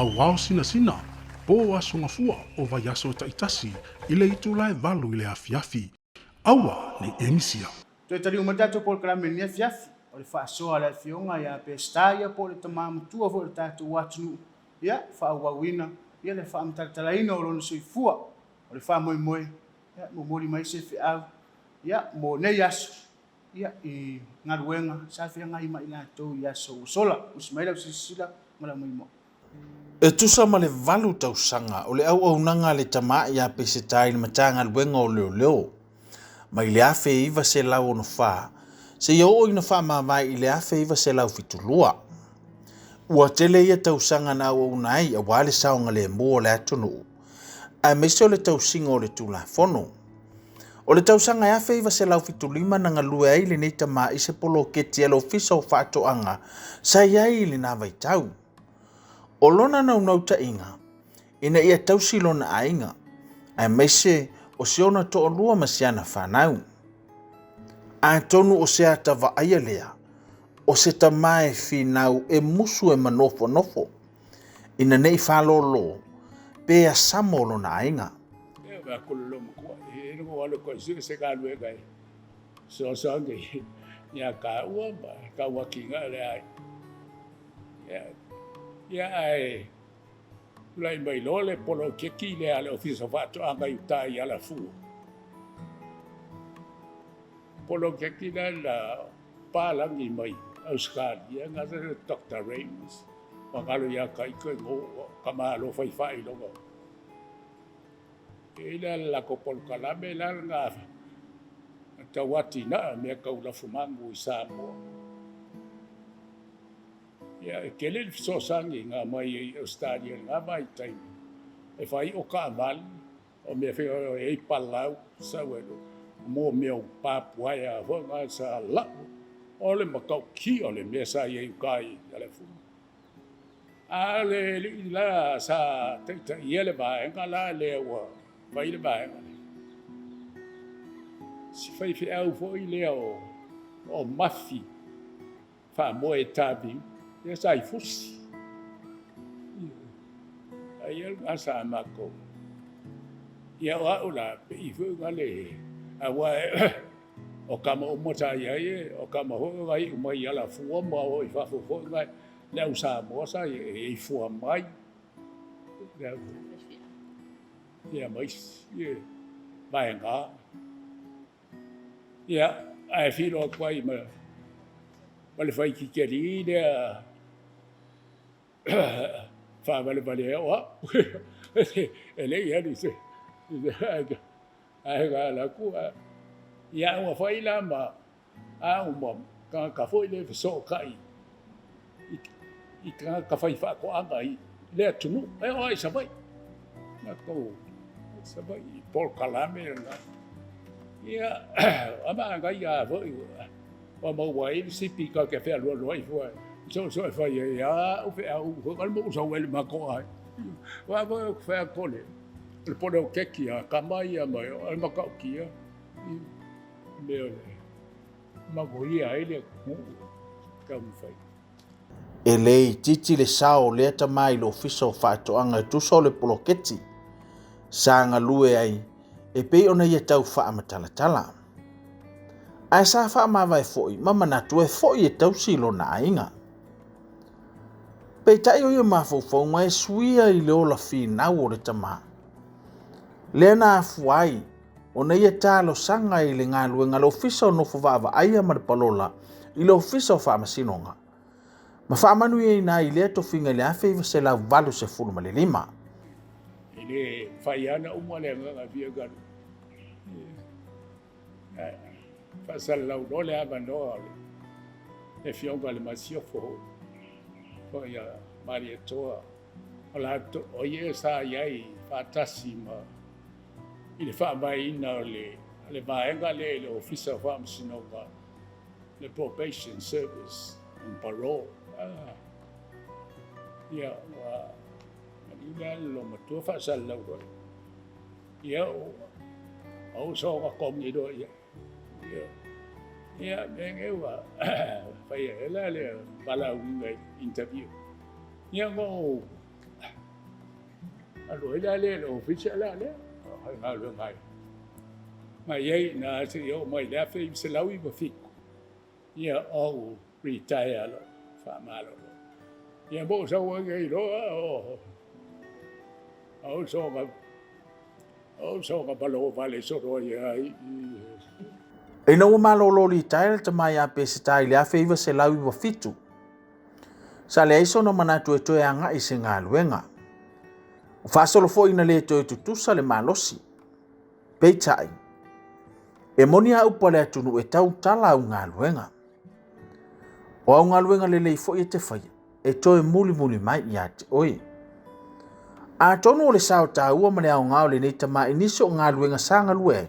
LAUAO SINASINA po asongafua o vai aso taitasi i le Tuilaepa i le afiafi. Aua ni emisia. Toi tari umatato por kalame ni afiafi. O le whaasoa le fionga ia Peseta ia po le tamamutua fo le tātou watunu. Ia whaawawina. Ia le whaamtarataraina o lona soifua. O le whaamoemoe. Ia momori mai se whiau. Ia mo nei aso. Ia i ngaruenga. Sa whianga ima i nātou i aso usola. Usimaila usisila mala moimo. E tusa ma le valu tausanga o le au nanga le tama ia Peseta i le matanga luenga o leo. Mai le afe iwa se lau ono wha. Se iau ina wha mawai i le afe iwa se lau fitulua. Ua tele ia tausanga na au nai a wale saonga le mua le atunu. A meso le tausinga o le tulafono. O le tausanga ia afe iwa se lau fitulima na ngalue ai le neita ma i se polo keti alo fisa o whaato anga. Sa iai le na vaitau. O lona nau ta inga. Ina ia tausilo na ainga. A mese o siona to o lua masiana whanau. A tonu o se ata wa aia lea. O se tamae whinau e musu e manofo nofo. Ina nei whalolo. Pea samolo na ainga. Ea kulolo mkua. E rungo wale kwa se kalue kai. So sange. Ia ka ua ba. Ka ua kinga le ai. Ia ai. Lai mai lole polo keki le ale ofisa whato anga i tai ala fu. Polo keki la palangi mai Australia ngata Dr. Rames. Pangalo ia kai koe ngō kamalo whai longa. Ila la ko polo kalame la ngā tawati na mea kaula fumangu i Samoa. Ia kele so sangi ngā mai i Australia ngā mai taimi. E whai o ka amali, o mea whai e palau, sauelo, mō mea o pāpuai a whanga sa lau, o le makau ki o le mea sa i e ukai a le fu. A le li la sa teita i ele vaenga la le ua, whai le vaenga le. Si whai whi au fwoi le o mafi, wha moe tabi, ia sai fusi. Ai el asa mako. Ia wa ola pe I fu ngale. Awa o kama o mota ia e o kama ho vai o mai ala fu mo o I fa fu ngai. Le usa mo sa e fu mai. Ia mai ia vai nga. Ia ai filo kwai ma. Vale fai ki keri de fa vale o ele ia dice ai ga la ku ia o foi la ma a mo ka foi le so kai I ka fai fa ko anga I le tunu e o sa vai na ko sa vai por kalame na ia ama ga ia foi o mo wai si pika ke fe lo I foi so fa ya o fe au ko mo so wel ma ko ai wa ko fe ko le le polo keki a kamai a mai al ma ka kia me ma go ia ele ku ka mu fai Ele titi le sao le ta mai lo fiso fato anga tu so le polo keti. Sanga lue ai e pe ona ia tau fa amatala tala. Ai sa fa ma vai foi mama na tu e foi e tau silo na ainga. Pe tai o ia mafofo mai suia I le ola fina o le tama. Le na fuai ona ia talo sanga I le ngalu ngalo fisa no fava ai ma palola I le ofisa fa masinonga. Ma fa manu ia na I le to finga le afe I se la valu se fulu ma le lima. Ele faiana uma le nga via garu. Pasal la no le abano le fionga le masio fo ya Maria toa ala to oye sa yai fatasima ile fa mai na le vaenga le officer Faamisionare le probation service and parole ya wa ina lo matua fa sal la ro ya o so ka kom ni do ya ya mengewa fa ya le bala un interview ya go alo ila le official le ha lo ngai mai ai na se yo mai le fe se lawi ba fik ia o retire lo fa malo ia bo sa wa ngai lo so ga balo vale so ro ia e no malolo li tail te mai a Peseta i le a feiva se lawi wa fitu sa le iso no manatu e toe anga i se ngā luenga o fasolo fo ina le toe tutusa le malosi peitai e moni a upa le atunu e tau tala au ngā luenga o au ngā luenga le lei fo i te whai e toe muli mai i ate oi a tonu o le sao ta ua mane au ngā o le nei tama iniso ngā luenga sanga lue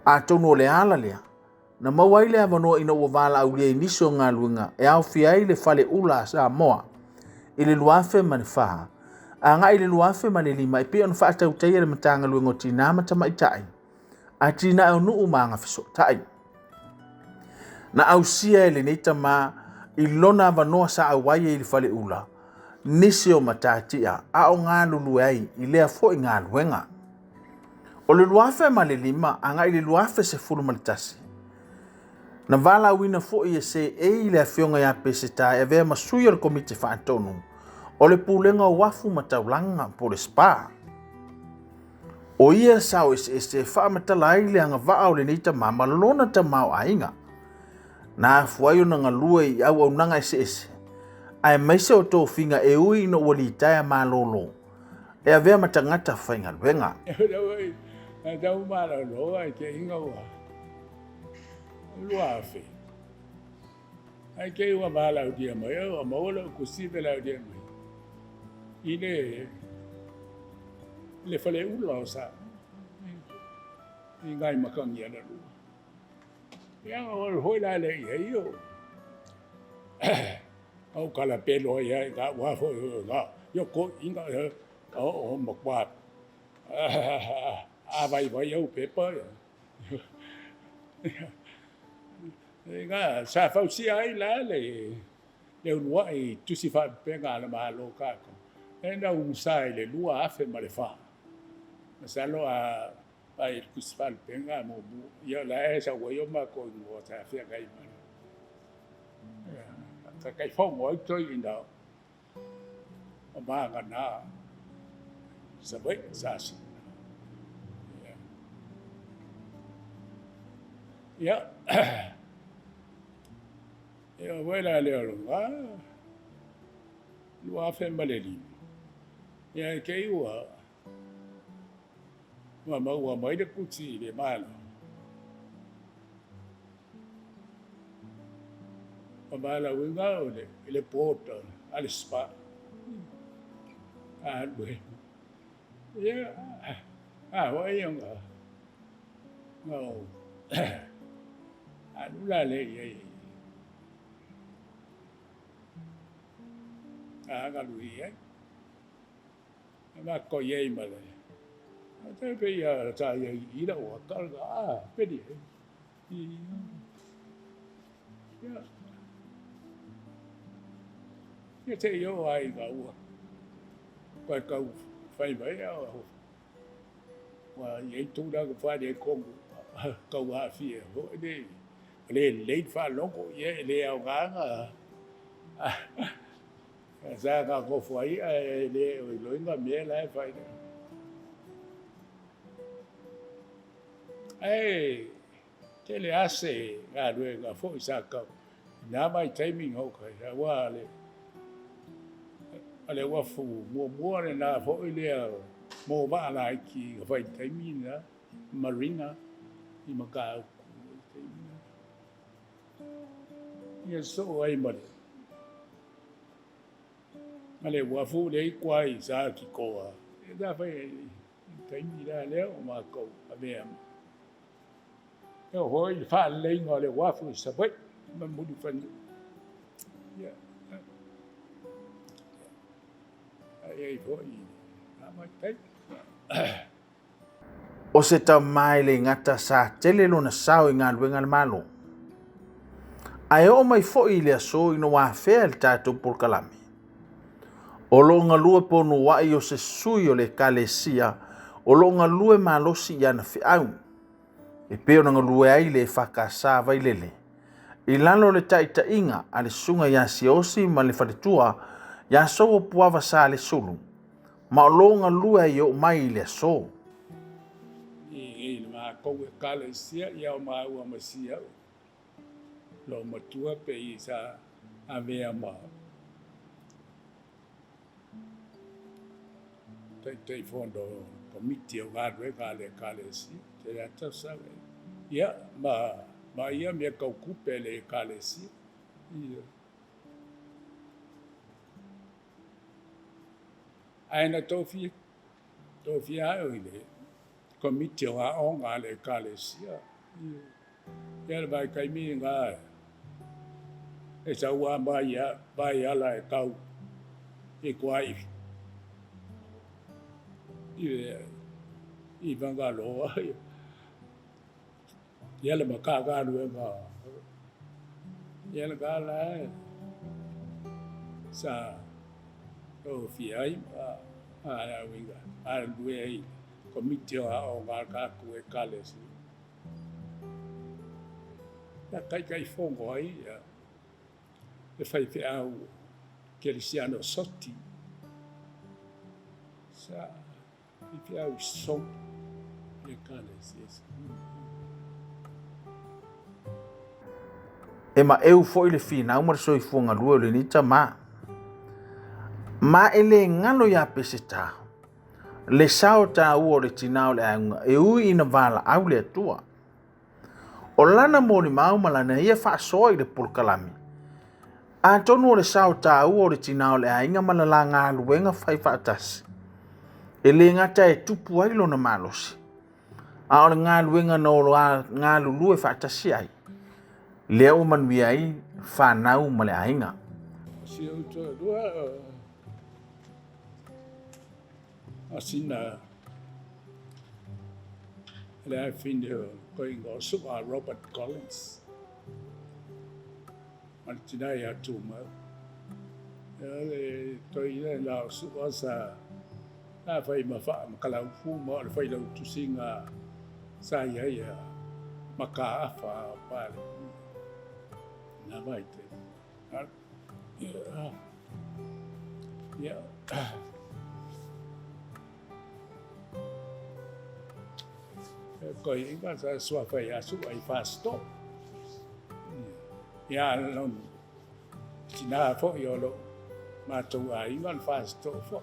a tonu o le ala lea na mawai le avanoa ina ua vala au le iniso ngā luenga e au fiai le fale ula Samoa i le luafe mane wha a ngā i le luafe mane lima i pia on wha atau teia le matanga luenga o tina matama i tai a tina au nuu maanga fiso tai na au sia e le nei tama i lona avanoa sa au wai e le fale ula nisi o matatia a o ngā lulu ai i lea fo i ngā luenga. O le luafe ma le lima a ngā i le luafe se fulu malitasi. Na vala wina fo i se e i lea fionga ya Peseta e vea masui o le Komiti Faamisionare o le pulenga o wafu mataulanga po le spa. O ia sao se wha matala i le anga vaa o le neita mama lona ta mau ainga. Na fuayo na ngalua i au nanga ese. Ai maise o tō whinga e ui no wali taia malolo. E a vea matangata whainga luenga. E tau malolo ai ke inga ua. Luafe. Ai ke ua malau dia mai, a maola kusive lau dia mai. Le fale ula o sa. I ngai makangi ana lua. Ia o hoi la le ia io. Au kala pelo ia ga wafo ga yo ko inga o mokwa a vai au pepa ga sa fa si ai la le lua i tu si fa penga la malo ka ko enda un sai le lua afe ma le fa sa lo a ai ku si fa penga mo ya la esa wo yo ma ko mo sa fa ga i cái phong ở chơi in đó mà ngân na sẽ biết ra gì ya ya vậy là liệu là lúa phèn bale đi ya cái mà mới được cút gì để mà Pabala winga le porta al spa bue wa yang no la le ga lui ma ko ye ma le te pe ya ta ye i da wa ta ga pe di ya như thế yo ai gạo quay câu phải mấy và vậy tu đã phải để con câu hạ phía hội đi lên lấy pha lỗ của vậy leo gắng ra cả có phải leo lối ngầm mía lại phải ấy thế là sẽ ngà đuôi ngà phôi sa câu nhà mai thấy mình hậu khởi ra qua lên ale wa fu mo le na fo ile mo ba la ki fa tai mi na marina I maka ye so ai ma ale wa fu le kwai sa ki ko a da fa tai mi la le o ma ko a be am yo hoi fa le ngole wa fu sa ba ma mu du fan ya o se tamai le ngata sa tele lona sao I ngā luenga le malo. Ai o mai fo'i le aso ino wā whea le tātou pulkalami. O lo ngalue ponu wai o se sui o le kalesia, o lo ngalue malosi ia na whiau. E peo na ngalue ai le whakasa vai lele. I lalo le taita inga a le sunga ia si osi ma le wharetua, ia so o puava sa le sulu. Ma o lo ngalue ai o mai le so. I ma koe kalesia ia o maua masia. Lo matua pe i sa avea ma. Te fondo komiti o gadwe kalesia. Te rata sa. Ia ma ia mea kau kupe le kalesia. Ia. Aina tofi ai le komiti o aonga le kalesia. Ia vai kai mi nga e sa ua vai ala e kau e kuai. I vanga loa. Ia le makaka lue nga. Ia le kala sa tofi ai a winga. A lue ai komiti o aonga kaku e kalesia. Ia kai fongo ai e fai te au Cristiano Soti. Sa i te au som e kalesia. E ma eu foi le fina umar so i funga lua le ni tama. Ma ele ngalo ya peseta. Le sao ta uo le tinao le aunga e ui ina vala au le atua. O lana mo ni mau malana ia fa soi le pulkalami. A tonu o le sao ta uo le tinao le ainga malala ngā luenga fai fa atasi. E le ngata e tupu ai lona malosi. A o le ngā luenga no ngā lulu e fa atasi ai. Leo manui ai whanau ma le ainga. Si au tō rua asina le ai whindeo koi ngō suka Robert Collins. Martina ia tūmau. Le toi le lau suka sa a whai mawha makalau fu mo le whai lau tusinga sa ia maka awha pāle. Nā mai te. Ia. Ko inga sa sua whai asu ai whasto. Ia non. Tina fo i olo. Mātou a inga whasto fo.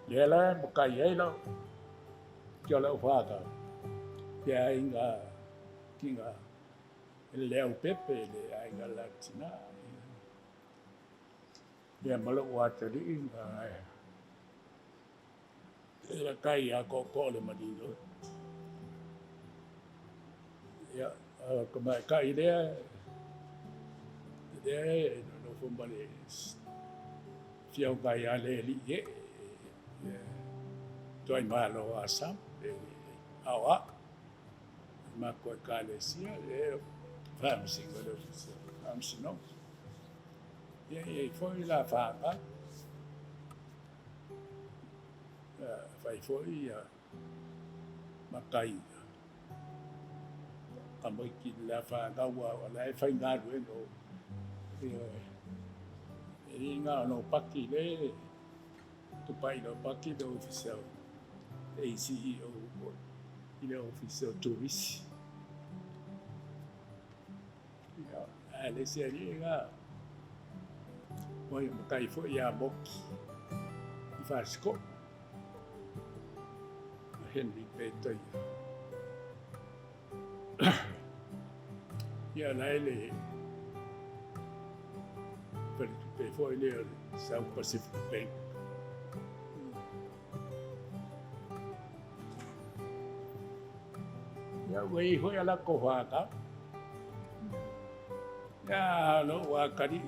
Ia la makai ei lau. Kia lau whaka. Ia inga kinga. Leo pepe le ainga latina. Ia malo wateri inga. Ia kai a koko le madino. Ia kama kai lea. Lea no fumbale. Fiau kai a le li ye. Toi malo asam. Awa. Ma koe kalesia le. Faamisionare Faamisionare. Ia foi la whaka. Whai foi makai. Kamoi ki la whaka wa la e whai ngā ruengo. E ngā no paki le. Tupai no paki le official. E CEO. Ile official tourist. Le serie nga moi makai fo ia boki I fasko Henry Petoi ia laile per tu fo ile South Pacific Bank ia wei ho ala ko haka ya lo wa kari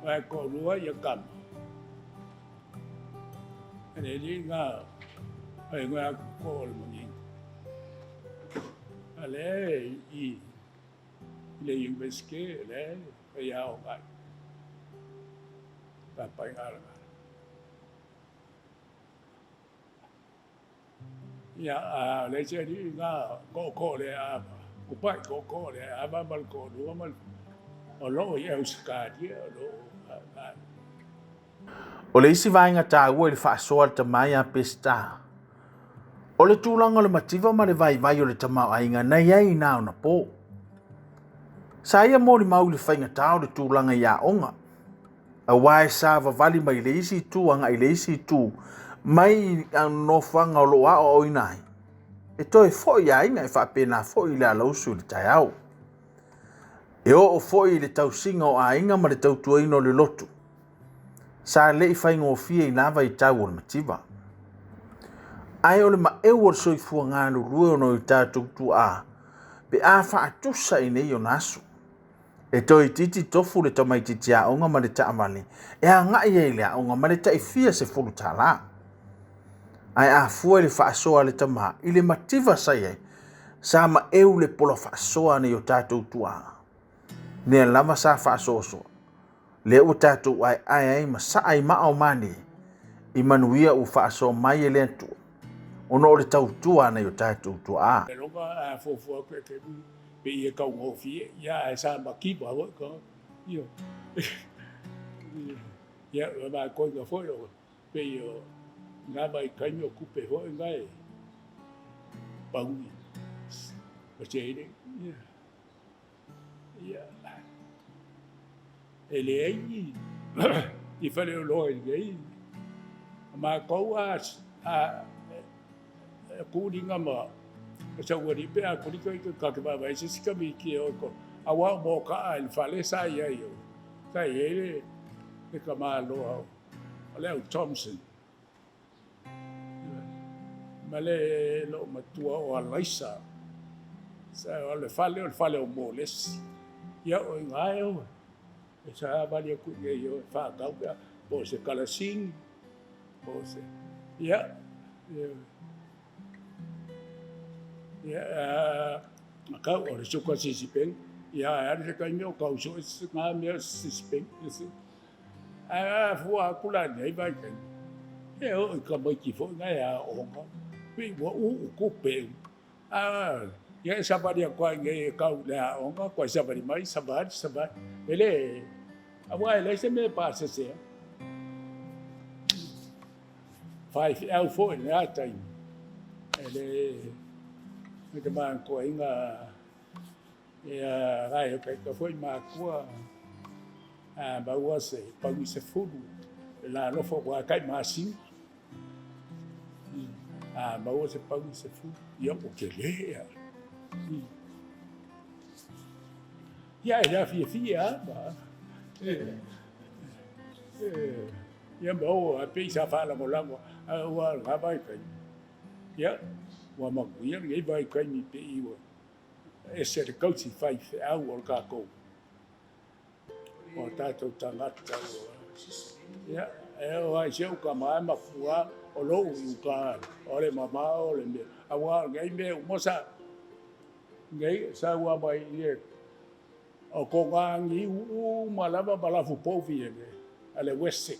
wa ko lua ya kam ene li nga ai nga ko mo ni ale I le inveske le ya o ga pai ngala ya le che di nga ko le a ku pai ko le a ba mal ko lu mal o lo ia uska dia lo O le isi vainga tā ua i le whaasoa le tamai a Peseta. O le tūlanga le mativa ma le vai o le tamau ainga nei ai nao na pō. Sa ia mōri mau le whainga tā o le tūlanga i a onga. A wae sa vavali mai le isi tū anga i le isi tū mai ang no whanga o loa o oinai. E toi fo i ainga e whapena fo i le alausu le tai au. E o fo i le tausinga o a inga ma le tautuaino le lotu. Sa le i whainga o fia i lava i tau o le mativa. Ai o le ma eo o le soifua ngā lurue o no i tātou tu a. Pe a whaatusa i nei o nasu. E toi titi tofu le tamai titi a onga ma le taamali. E a ngai e le a onga ma le tai fia se fulu tā la. Ai a fua le whaasoa le tama i le mativa sa ye. Sa ma eo le pola whaasoa nei o tātou tu a. Nea lava sa whaasoa soa. Le o tātou ai ma sa ai ma o mani. I manuia u whaasoa mai e le antu. Ono o le tautua nei o tātou tu a. E longa a fofua ke pe ia kau ngofie ia e sa makipa ho ko io ia ma ko nga foi o pe io nga mai kanyo kupe ho ngai paui o cheire ia ele ai i fale o lo ngai ma ko a kuringa ma sa wari pe a kurika ka ka ba vai se ka mi ki o ko awa mo ka al fale sa ia yo sa ele e ka ma lo ale Thompson male lo matua o alaisa sa le fale o moles ia o ngai o e sa vale ku ye yo fa ka bo se kala sing bo se ia kau o le suka sisipeng ia are se kai meu kau so nga meu sisipeng fua kula nei vai kan e o ka mai ki fo nga ya o nga pi wo u ku pe ia sabari ko nge kau la o nga ko sabari mai sabar ele awa ele se me passa se 5 el fo na time ele que man ko inga rai ka foi ma ko ba was pa mi se fudu la no fo wa kai ma si ba was pa mi se fudu yo o que le ya era fia ba ya ba o a pe sa fa la mo la wa ga ba kai ya wa ma kuia ngai vai kai mi pe iwa e se de kauti fai au o ka ko o tato tangata ya e o ai se o ka ma fua o lo u ka o le mama o le me awa ngai me mo sa ngai sa wa mai ye o ko nga ngi u malava bala fu po vie ale west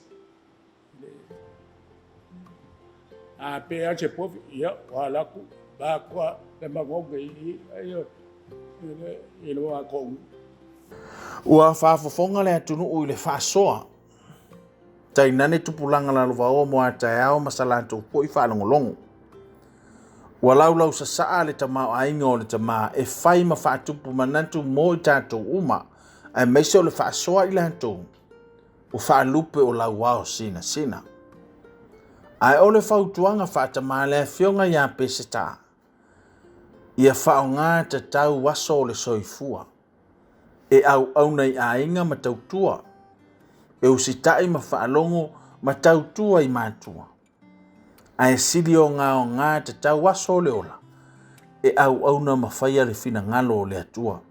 a pe a che po ia wala ku ba kwa le magoge i lo a ko Ua whaafafonga le atunu ui le whaasoa. Tai nane tupulanga la luwa o moa tai ao masalanto po i whaalongolongo. Ua laulau sa saa le tamao ainga o le tamaa e whai ma whaatupu manantu mo i tātou uma ai meise o le whaasoa i lantou. O whaalupe o LAUAO SINASINA. Ai o le whautuanga whaatamaa le whionga ia Peseta. Ia whaonga te tau waso o le soifua. E au nei a inga ma tautua. E usitai ma whaalongo ma tautua i mātua. Ai siri o ngā te tau waso le ola. E au na ma whaia le fina ngalo o le atua.